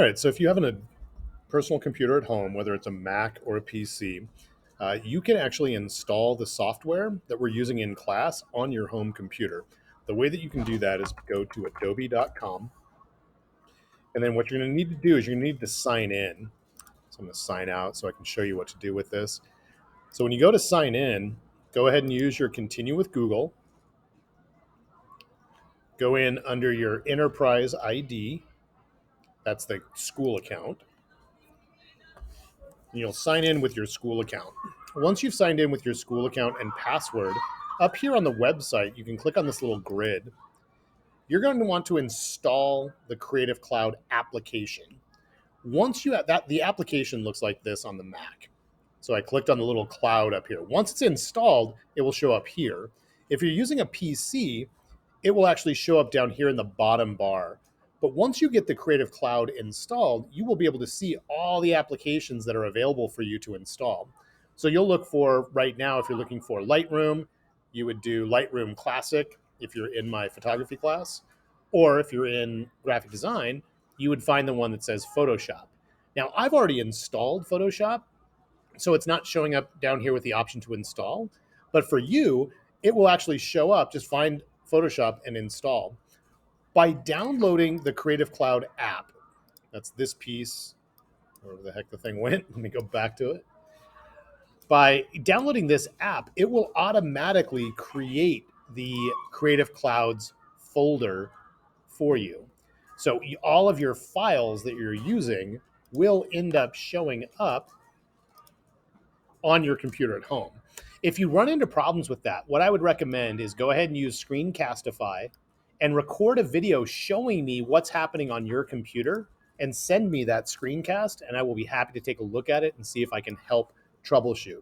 All right, so if you have a personal computer at home, whether it's a Mac or a PC, you can actually install the software that we're using in class on your home computer. The way that you can do that is go to adobe.com. And then what you're going to need to do is you're going to need to sign in. So I'm going to sign out so I can show you what to do with this. So when you go to sign in, go ahead and use your continue with Google. Go in under your enterprise ID. That's the school account. And you'll sign in with your school account. Once you've signed in with your school account and password, up here on the website, you can click on this little grid. You're going to want to install the Creative Cloud application. Once you have that, the application looks like this on the Mac. So I clicked on the little cloud up here. Once it's installed, it will show up here. If you're using a PC, it will actually show up down here in the bottom bar. But once you get the Creative Cloud installed, you will be able to see all the applications that are available for you to install. So you'll look for, right now, if you're looking for Lightroom, you would do Lightroom Classic if you're in my photography class. Or if you're in graphic design, you would find the one that says Photoshop. Now, I've already installed Photoshop, so it's not showing up down here with the option to install. But for you, it will actually show up. Just find Photoshop and install. By downloading the Creative Cloud app, that's this piece, wherever the heck the thing went. Let me go back to it. By downloading this app, it will automatically create the Creative Clouds folder for you. So all of your files that you're using will end up showing up on your computer at home. If you run into problems with that, what I would recommend is go ahead and use Screencastify and record a video showing me what's happening on your computer and send me that screencast, and I will be happy to take a look at it and see if I can help troubleshoot.